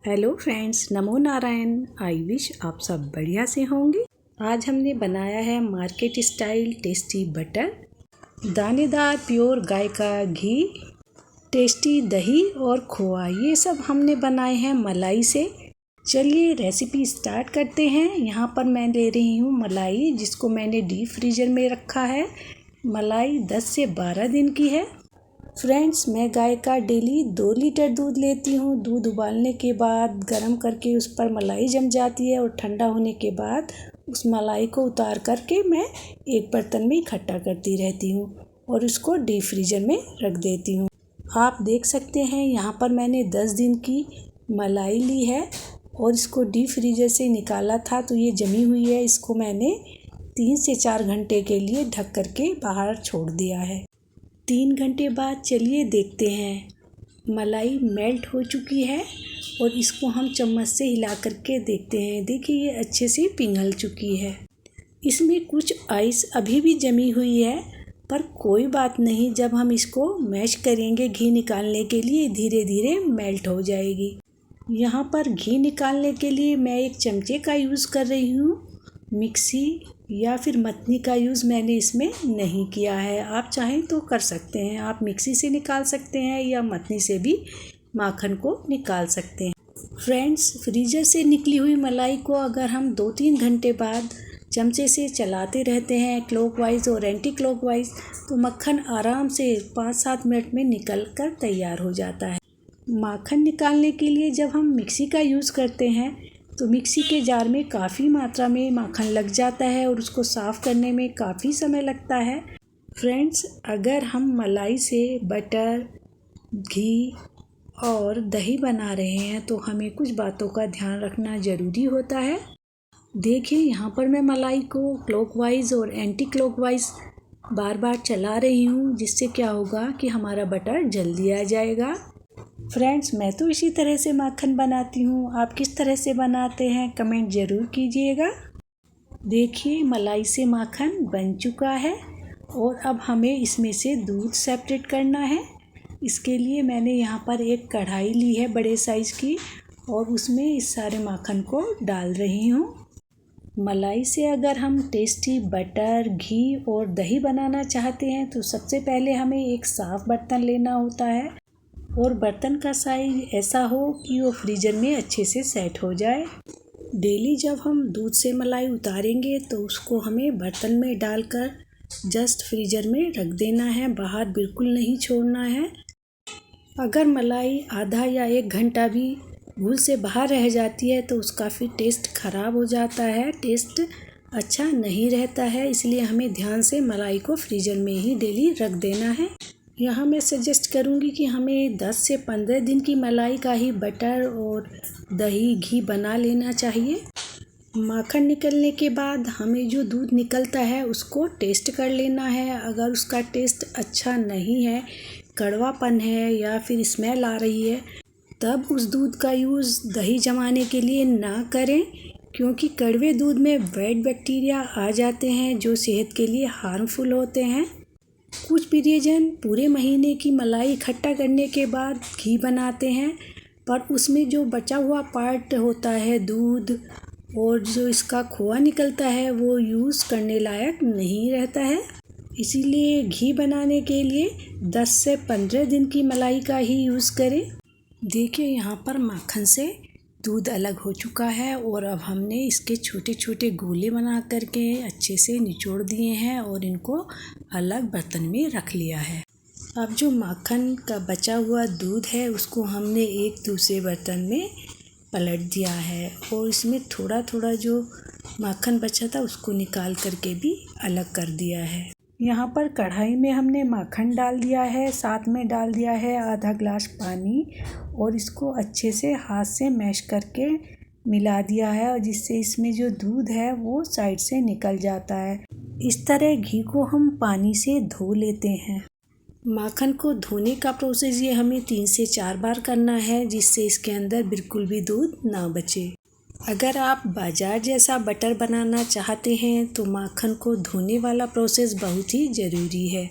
Hello friends, NaMo Narayan. I wish आप सब बढ़िया से होंगे। आज हमने बनाया है मार्केट स्टाइल टेस्टी बटर, दानेदार प्योर गाय का घी, टेस्टी दही और खोआ। ये सब हमने बनाए हैं मलाई से। चलिए रेसिपी स्टार्ट करते हैं। यहाँ पर मैं ले रही हूँ मलाई, जिसको मैंने डीप फ्रीजर में रखा है। मलाई 10 से 12 दिन की है। फ्रेंड्स, मैं गाय का डेली 2 लीटर दूध लेती हूँ। दूध उबालने के बाद गर्म करके उस पर मलाई जम जाती है और ठंडा होने के बाद उस मलाई को उतार करके मैं एक बर्तन में इकट्ठा करती रहती हूँ और उसको डीप फ्रीजर में रख देती हूँ। आप देख सकते हैं यहाँ पर मैंने 10 दिन की मलाई ली है और इसको डीप फ्रीजर से निकाला था तो ये जमी हुई है। इसको मैंने 3 से 4 घंटे के लिए ढक करके बाहर छोड़ दिया है। 3 घंटे बाद चलिए देखते हैं। मलाई मेल्ट हो चुकी है और इसको हम चम्मच से हिला करके देखते हैं। देखिए ये अच्छे से पिघल चुकी है। इसमें कुछ आइस अभी भी जमी हुई है, पर कोई बात नहीं, जब हम इसको मैश करेंगे घी निकालने के लिए धीरे धीरे मेल्ट हो जाएगी। यहाँ पर घी निकालने के लिए मैं एक चमचे का यूज़ कर रही हूँ। मिक्सी या फिर मथनी का यूज़ मैंने इसमें नहीं किया है। आप चाहें तो कर सकते हैं। आप मिक्सी से निकाल सकते हैं या मथनी से भी माखन को निकाल सकते हैं। फ्रेंड्स, फ्रीजर से निकली हुई मलाई को अगर हम 2-3 घंटे बाद चमचे से चलाते रहते हैं क्लॉकवाइज और एंटी क्लॉकवाइज, तो मक्खन आराम से 5-7 मिनट में निकल कर तैयार हो जाता है। माखन निकालने के लिए जब हम मिक्सी का यूज़ करते हैं तो मिक्सी के जार में काफ़ी मात्रा में माखन लग जाता है और उसको साफ़ करने में काफ़ी समय लगता है। फ्रेंड्स, अगर हम मलाई से बटर, घी और दही बना रहे हैं तो हमें कुछ बातों का ध्यान रखना ज़रूरी होता है। देखिए यहाँ पर मैं मलाई को क्लॉकवाइज और एंटी क्लॉकवाइज बार बार चला रही हूँ, जिससे क्या होगा कि हमारा बटर जल्दी आ जाएगा। फ्रेंड्स, मैं तो इसी तरह से माखन बनाती हूँ। आप किस तरह से बनाते हैं कमेंट ज़रूर कीजिएगा। देखिए मलाई से माखन बन चुका है और अब हमें इसमें से दूध सेपरेट करना है। इसके लिए मैंने यहाँ पर एक कढ़ाई ली है बड़े साइज़ की और उसमें इस सारे माखन को डाल रही हूँ। मलाई से अगर हम टेस्टी बटर, घी और दही बनाना चाहते हैं तो सबसे पहले हमें एक साफ़ बर्तन लेना होता है और बर्तन का साइज़ ऐसा हो कि वो फ्रीजर में अच्छे से सेट हो जाए। डेली जब हम दूध से मलाई उतारेंगे तो उसको हमें बर्तन में डालकर जस्ट फ्रीजर में रख देना है, बाहर बिल्कुल नहीं छोड़ना है। अगर मलाई आधा या 1 घंटा भी भूल से बाहर रह जाती है तो उसका फिर टेस्ट ख़राब हो जाता है, टेस्ट अच्छा नहीं रहता है। इसलिए हमें ध्यान से मलाई को फ्रीजर में ही डेली रख देना है। यहाँ मैं सजेस्ट करूँगी कि हमें 10 से 15 दिन की मलाई का ही बटर और दही, घी बना लेना चाहिए। माखन निकलने के बाद हमें जो दूध निकलता है उसको टेस्ट कर लेना है। अगर उसका टेस्ट अच्छा नहीं है, कड़वापन है या फिर स्मेल आ रही है, तब उस दूध का यूज़ दही जमाने के लिए ना करें, क्योंकि कड़वे दूध में बैड बैक्टीरिया आ जाते हैं जो सेहत के लिए हार्मफुल होते हैं। कुछ प्रियजन पूरे महीने की मलाई इकट्ठा करने के बाद घी बनाते हैं, पर उसमें जो बचा हुआ पार्ट होता है दूध और जो इसका खोआ निकलता है वो यूज़ करने लायक नहीं रहता है। इसीलिए घी बनाने के लिए 10 से 15 दिन की मलाई का ही यूज़ करें। देखिए यहाँ पर माखन से दूध अलग हो चुका है और अब हमने इसके छोटे छोटे गोले बना करके अच्छे से निचोड़ दिए हैं और इनको अलग बर्तन में रख लिया है। अब जो माखन का बचा हुआ दूध है उसको हमने एक दूसरे बर्तन में पलट दिया है और इसमें थोड़ा थोड़ा जो माखन बचा था उसको निकाल करके भी अलग कर दिया है। यहाँ पर कढ़ाई में हमने माखन डाल दिया है, साथ में डाल दिया है आधा ग्लास पानी और इसको अच्छे से हाथ से मैश करके मिला दिया है, और जिससे इसमें जो दूध है वो साइड से निकल जाता है। इस तरह घी को हम पानी से धो लेते हैं। माखन को धोने का प्रोसेस ये हमें 3 से 4 बार करना है, जिससे इसके अंदर बिल्कुल भी दूध ना बचे। अगर आप बाजार जैसा बटर बनाना चाहते हैं तो माखन को धोने वाला प्रोसेस बहुत ही ज़रूरी है।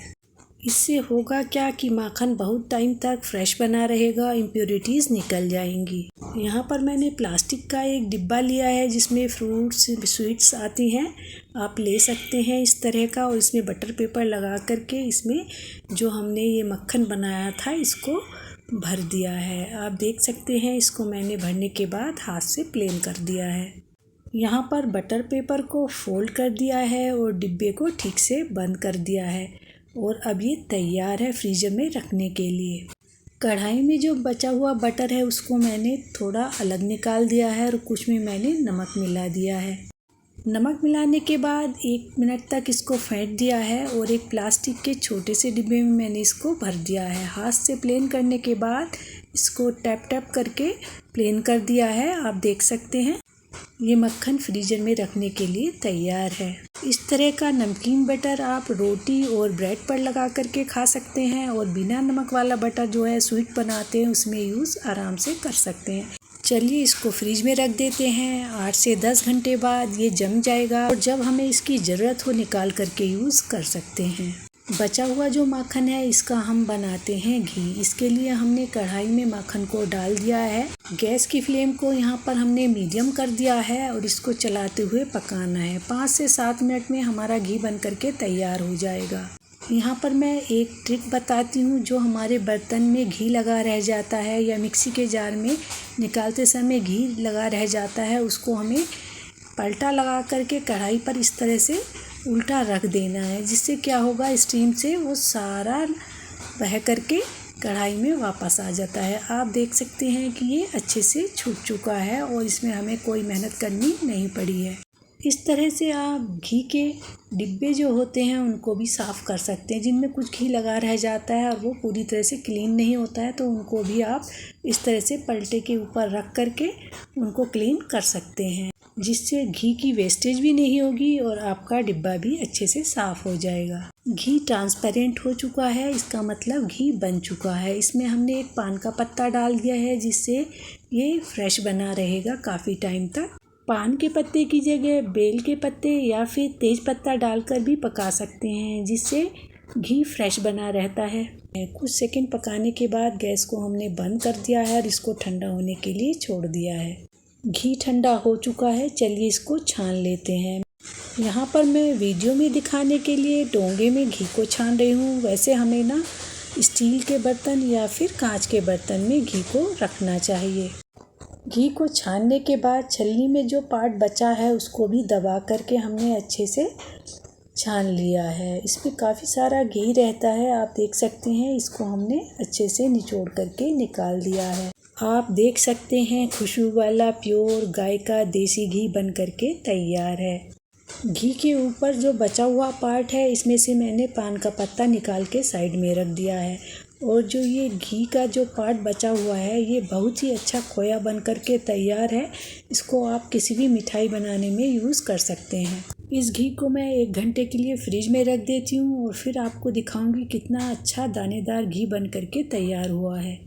इससे होगा क्या कि माखन बहुत टाइम तक फ्रेश बना रहेगा, इम्प्योरिटीज़ निकल जाएंगी। यहाँ पर मैंने प्लास्टिक का एक डिब्बा लिया है जिसमें फ्रूट्स स्वीट्स आती हैं, आप ले सकते हैं इस तरह का। और इसमें बटर पेपर लगा करके इसमें जो हमने ये मक्खन बनाया था इसको भर दिया है। आप देख सकते हैं इसको मैंने भरने के बाद हाथ से प्लेन कर दिया है। यहाँ पर बटर पेपर को फोल्ड कर दिया है और डिब्बे को ठीक से बंद कर दिया है और अब ये तैयार है फ्रीजर में रखने के लिए। कढ़ाई में जो बचा हुआ बटर है उसको मैंने थोड़ा अलग निकाल दिया है और कुछ में मैंने नमक मिला दिया है। नमक मिलाने के बाद 1 मिनट तक इसको फेंट दिया है और एक प्लास्टिक के छोटे से डिब्बे में मैंने इसको भर दिया है। हाथ से प्लेन करने के बाद इसको टैप टैप करके प्लेन कर दिया है। आप देख सकते हैं ये मक्खन फ्रीजर में रखने के लिए तैयार है। इस तरह का नमकीन बटर आप रोटी और ब्रेड पर लगा करके खा सकते हैं और बिना नमक वाला बटर जो है स्वीट बनाते हैं उसमें यूज़ आराम से कर सकते हैं। चलिए इसको फ्रीज में रख देते हैं। 8 से 10 घंटे बाद ये जम जाएगा और जब हमें इसकी ज़रूरत हो निकाल करके यूज़ कर सकते हैं। बचा हुआ जो माखन है इसका हम बनाते हैं घी। इसके लिए हमने कढ़ाई में माखन को डाल दिया है। गैस की फ्लेम को यहाँ पर हमने मीडियम कर दिया है और इसको चलाते हुए पकाना है। 5 से 7 मिनट में हमारा घी बन करके तैयार हो जाएगा। यहाँ पर मैं एक ट्रिक बताती हूँ। जो हमारे बर्तन में घी लगा रह जाता है या मिक्सी के जार में निकालते समय घी लगा रह जाता है, उसको हमें पलटा लगा करके कढ़ाई पर इस तरह से उल्टा रख देना है, जिससे क्या होगा स्टीम से वो सारा बह करके कढ़ाई में वापस आ जाता है। आप देख सकते हैं कि ये अच्छे से छूट चुका है और इसमें हमें कोई मेहनत करनी नहीं पड़ी है। इस तरह से आप घी के डिब्बे जो होते हैं उनको भी साफ़ कर सकते हैं। जिनमें कुछ घी लगा रह जाता है और वो पूरी तरह से क्लीन नहीं होता है तो उनको भी आप इस तरह से पलटे के ऊपर रख करके उनको क्लीन कर सकते हैं, जिससे घी की वेस्टेज भी नहीं होगी और आपका डिब्बा भी अच्छे से साफ़ हो जाएगा। घी ट्रांसपेरेंट हो चुका है, इसका मतलब घी बन चुका है। इसमें हमने एक पान का पत्ता डाल दिया है जिससे ये फ्रेश बना रहेगा काफ़ी टाइम तक। पान के पत्ते की जगह बेल के पत्ते या फिर तेज पत्ता डालकर भी पका सकते हैं, जिससे घी फ्रेश बना रहता है। कुछ सेकंड पकाने के बाद गैस को हमने बंद कर दिया है और इसको ठंडा होने के लिए छोड़ दिया है। घी ठंडा हो चुका है, चलिए इसको छान लेते हैं। यहाँ पर मैं वीडियो में दिखाने के लिए डोंगे में घी को छान रही हूँ। वैसे हमें ना स्टील के बर्तन या फिर कांच के बर्तन में घी को रखना चाहिए। घी को छानने के बाद छलनी में जो पार्ट बचा है उसको भी दबा करके हमने अच्छे से छान लिया है। इसमें काफ़ी सारा घी रहता है, आप देख सकते हैं। इसको हमने अच्छे से निचोड़ करके निकाल दिया है। आप देख सकते हैं खुशबू वाला प्योर गाय का देसी घी बन करके तैयार है। घी के ऊपर जो बचा हुआ पार्ट है इसमें से मैंने पान का पत्ता निकाल के साइड में रख दिया है और जो ये घी का जो पार्ट बचा हुआ है ये बहुत ही अच्छा खोया बन करके तैयार है। इसको आप किसी भी मिठाई बनाने में यूज़ कर सकते हैं। इस घी को मैं 1 घंटे के लिए फ्रिज में रख देती हूँ और फिर आपको दिखाऊंगी कितना अच्छा दानेदार घी बन करके तैयार हुआ है।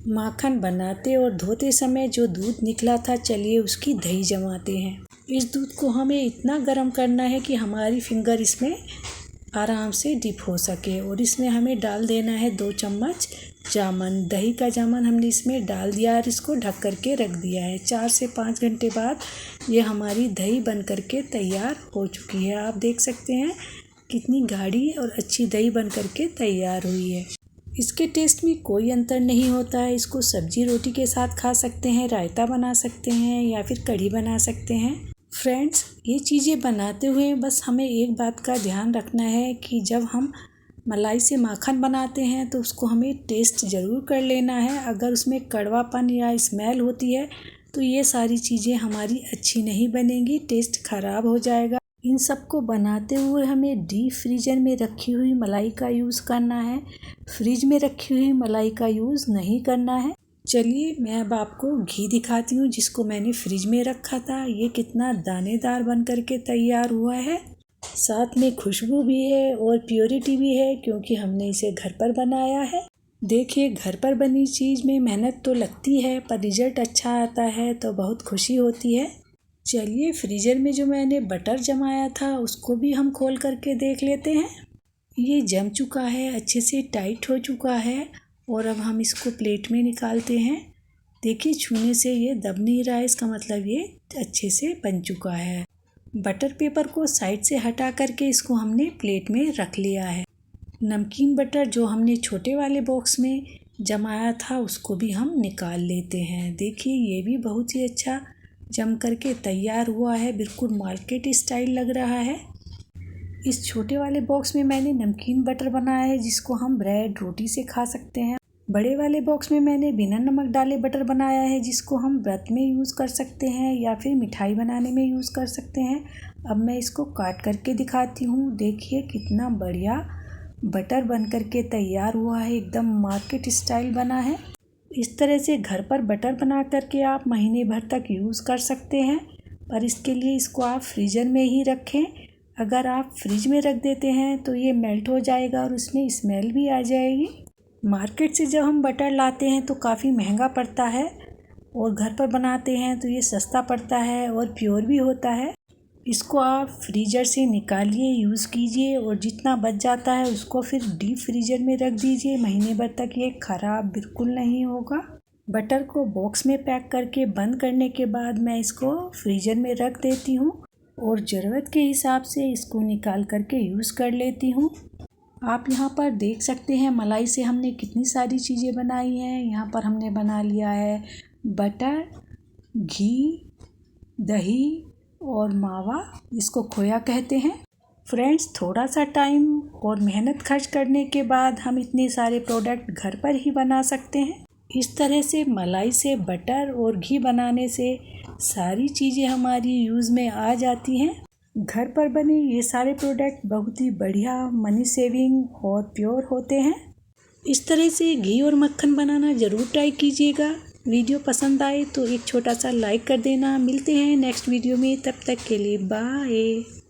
माखन बनाते और धोते समय जो दूध निकला था, चलिए उसकी दही जमाते हैं। इस दूध को हमें इतना गर्म करना है कि हमारी फिंगर इसमें आराम से डिप हो सके और इसमें हमें डाल देना है 2 चम्मच जामन। दही का जामन हमने इसमें डाल दिया और इसको ढक करके रख दिया है। 4 से 5 घंटे बाद ये हमारी दही बन करके तैयार हो चुकी है। आप देख सकते हैं कितनी गाढ़ी और अच्छी दही बन करके तैयार हुई है। इसके टेस्ट में कोई अंतर नहीं होता है। इसको सब्जी रोटी के साथ खा सकते हैं, रायता बना सकते हैं या फिर कढ़ी बना सकते हैं। फ्रेंड्स, ये चीज़ें बनाते हुए बस हमें एक बात का ध्यान रखना है कि जब हम मलाई से माखन बनाते हैं तो उसको हमें टेस्ट ज़रूर कर लेना है। अगर उसमें कड़वापन या स्मेल होती है तो ये सारी चीज़ें हमारी अच्छी नहीं बनेंगी, टेस्ट ख़राब हो जाएगा। इन सब को बनाते हुए हमें डीप फ्रीजर में रखी हुई मलाई का यूज़ करना है, फ्रिज में रखी हुई मलाई का यूज़ नहीं करना है। चलिए मैं अब आपको घी दिखाती हूँ जिसको मैंने फ्रिज में रखा था। ये कितना दानेदार बन करके तैयार हुआ है, साथ में खुशबू भी है और प्योरिटी भी है क्योंकि हमने इसे घर पर बनाया है। देखिए, घर पर बनी चीज़ में मेहनत तो लगती है पर रिजल्ट अच्छा आता है तो बहुत खुशी होती है। चलिए फ्रीजर में जो मैंने बटर जमाया था उसको भी हम खोल करके देख लेते हैं। ये जम चुका है, अच्छे से टाइट हो चुका है और अब हम इसको प्लेट में निकालते हैं। देखिए छूने से ये दब नहीं रहा है, इसका मतलब ये अच्छे से बन चुका है। बटर पेपर को साइड से हटा करके इसको हमने प्लेट में रख लिया है। नमकीन बटर जो हमने छोटे वाले बॉक्स में जमाया था उसको भी हम निकाल लेते हैं। देखिए ये भी बहुत ही अच्छा जम करके तैयार हुआ है, बिल्कुल मार्केट स्टाइल लग रहा है। इस छोटे वाले बॉक्स में मैंने नमकीन बटर बनाया है जिसको हम ब्रेड रोटी से खा सकते हैं। बड़े वाले बॉक्स में मैंने बिना नमक डाले बटर बनाया है जिसको हम व्रत में यूज़ कर सकते हैं या फिर मिठाई बनाने में यूज़ कर सकते हैं। अब मैं इसको काट करके दिखाती हूँ। देखिए कितना बढ़िया बटर बन करके तैयार हुआ है, एकदम मार्केट स्टाइल बना है। इस तरह से घर पर बटर बना करके आप महीने भर तक यूज़ कर सकते हैं, पर इसके लिए इसको आप फ्रीज़र में ही रखें। अगर आप फ्रिज में रख देते हैं तो ये मेल्ट हो जाएगा और उसमें स्मेल भी आ जाएगी। मार्केट से जब हम बटर लाते हैं तो काफ़ी महंगा पड़ता है और घर पर बनाते हैं तो ये सस्ता पड़ता है और प्योर भी होता है। इसको आप फ्रीज़र से निकालिए, यूज़ कीजिए और जितना बच जाता है उसको फिर डीप फ्रीज़र में रख दीजिए। महीने भर तक ये ख़राब बिल्कुल नहीं होगा। बटर को बॉक्स में पैक करके बंद करने के बाद मैं इसको फ्रीज़र में रख देती हूँ और ज़रूरत के हिसाब से इसको निकाल करके यूज़ कर लेती हूँ। आप यहाँ पर देख सकते हैं मलाई से हमने कितनी सारी चीज़ें बनाई हैं। यहाँ पर हमने बना लिया है बटर, घी, दही और मावा, इसको खोया कहते हैं। फ्रेंड्स, थोड़ा सा टाइम और मेहनत खर्च करने के बाद हम इतने सारे प्रोडक्ट घर पर ही बना सकते हैं। इस तरह से मलाई से बटर और घी बनाने से सारी चीज़ें हमारी यूज़ में आ जाती हैं। घर पर बने ये सारे प्रोडक्ट बहुत ही बढ़िया, मनी सेविंग और प्योर होते हैं। इस तरह से घी और मक्खन बनाना ज़रूर ट्राई कीजिएगा। वीडियो पसंद आए तो एक छोटा सा लाइक कर देना। मिलते हैं नेक्स्ट वीडियो में, तब तक के लिए बाय।